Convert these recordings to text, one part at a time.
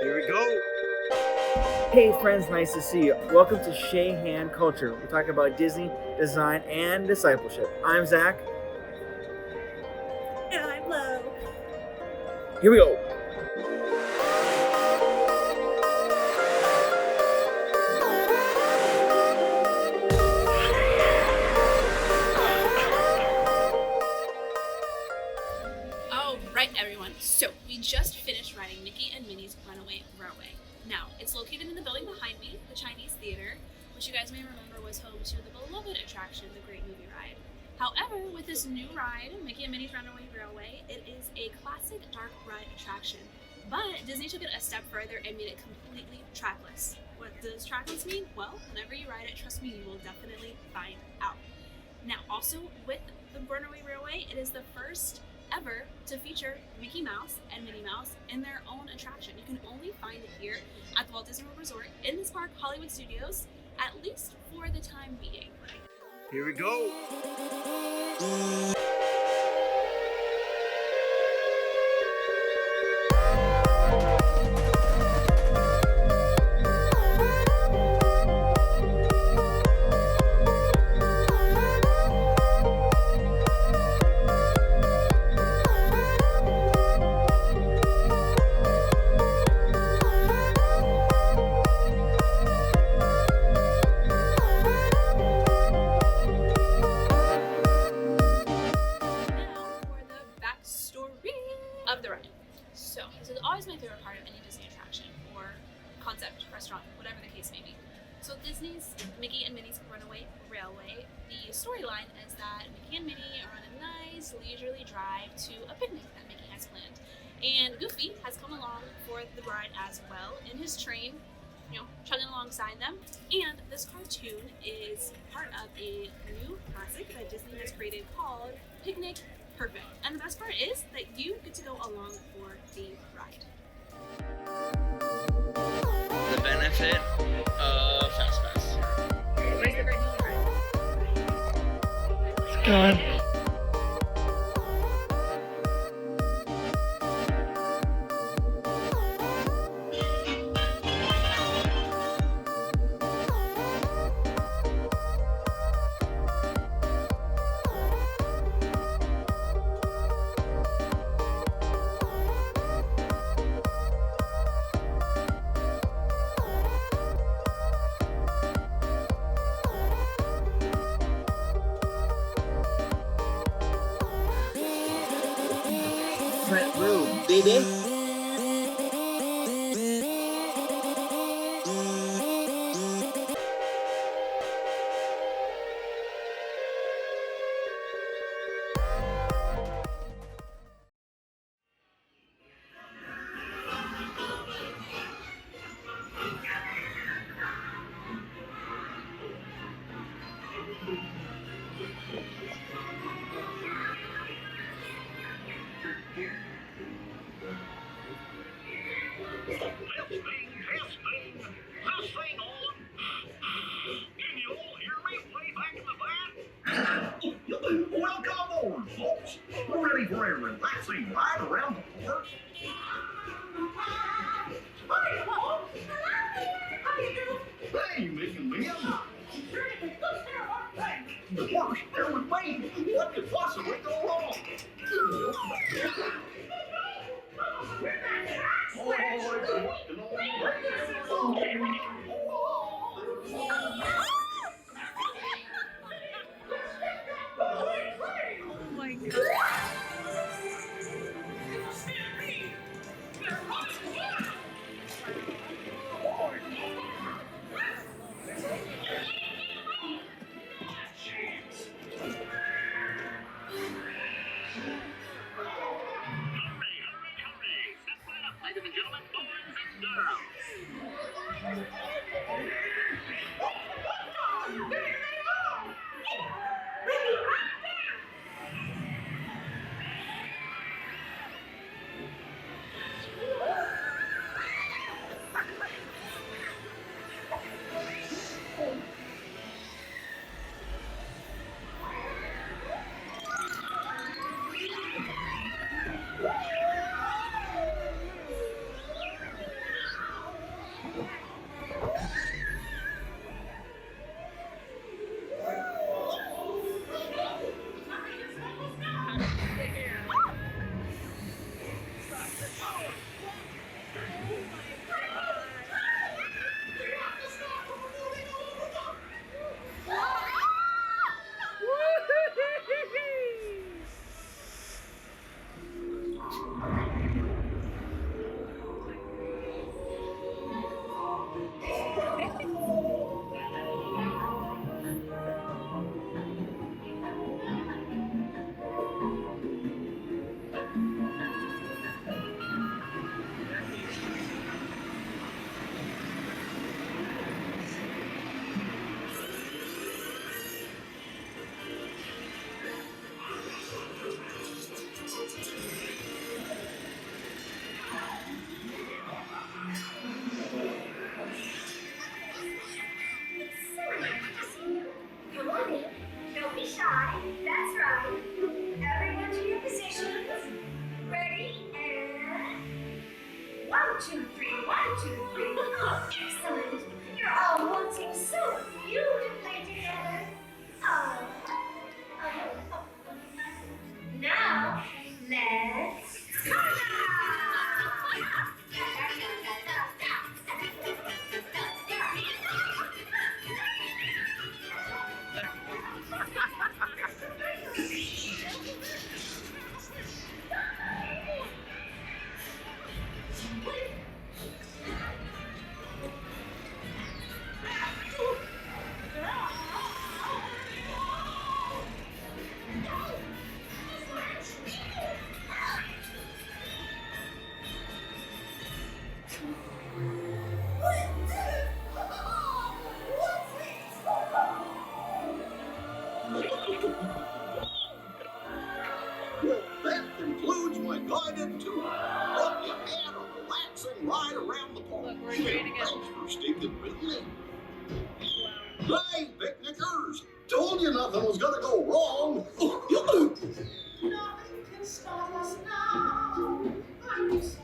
Here we go. Hey friends, nice to see you. Welcome to Shahan Culture. We're talking about Disney, design, and discipleship. I'm Zach. And I'm Lo. Here we go. Alright everyone, so we just finished riding Mickey and Minnie's Runaway. Now, it's located in the building behind me, the Chinese Theater, which you guys may remember was home to the beloved attraction, the Great Movie Ride. However, with this new ride, Mickey and Minnie's Runaway Railway, it is a classic dark ride attraction. But Disney took it a step further and made it completely trackless. What does trackless mean? Well, whenever you ride it, trust me, you will definitely find out. Now, also with the Runaway Railway, it is the first ever to feature Mickey Mouse and Minnie Mouse in their own attraction. You can only find it here at the Walt Disney World Resort in this park, Hollywood Studios, at least for the time being. Here we go. Of the ride. So, this is always my favorite part of any Disney attraction or concept, restaurant, whatever the case may be. So Disney's Mickey and Minnie's Runaway Railway, the storyline is that Mickey and Minnie are on a nice leisurely drive to a picnic that Mickey has planned. And Goofy has come along for the ride as well in his train, chugging alongside them. And this cartoon is part of a new classic that Disney has created called Picnic Perfect. And the best part is that you get to go along for the ride. The benefit of Fast Pass. Where's the Great Movie Ride? It's gone. Front row, baby. Testing. This thing on. Can you all hear me way back in the van? Welcome aboard, folks. We're ready for a relaxing ride around the park. Hey, Mickey and Minnie. Hey, worse, there with me. What could possibly go wrong? Oh my god. Ladies and gentlemen, boys and girls. 2, 3, 1, 2, 3. Oh, excellent. You're all waltzing so beautifully together. Oh. Now, let's Well, that concludes my guided tour. Hope you had a relaxing ride around the park. Look, we're ready to go. Thanks for sticking with me. Hey, picnickers! Told you nothing was gonna go wrong. nothing can stop us now. I'm so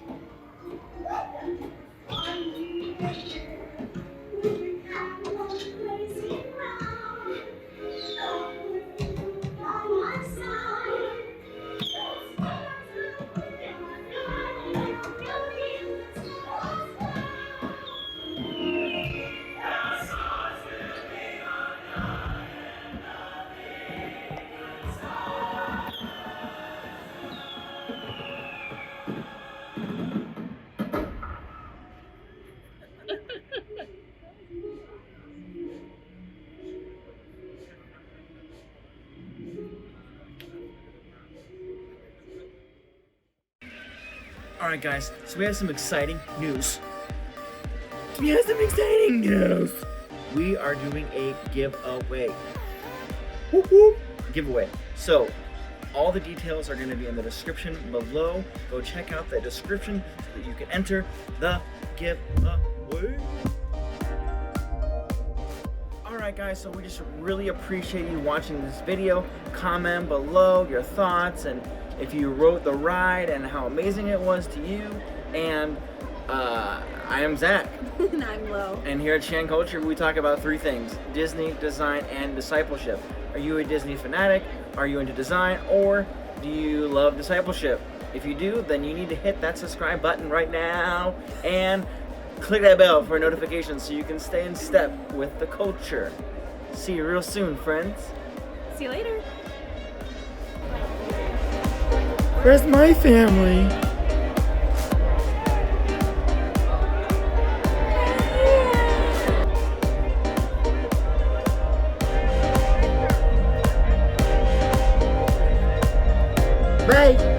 Alright guys, so we have some exciting news. We are doing a giveaway. Whoop whoop. Giveaway. So, all the details are going to be in the description below. Go check out the description so that you can enter the giveaway. Alright guys, so we just really appreciate you watching this video. Comment below your thoughts and if you rode the ride and how amazing it was to you. And I am Zach. And I'm Lo. And here at Shahan Culture, we talk about three things: Disney, design, and discipleship. Are you a Disney fanatic? Are you into design? Or do you love discipleship? If you do, then you need to hit that subscribe button right now and click that bell for notifications so you can stay in step with the culture. See you real soon, friends. See you later. Where's my family? Bye.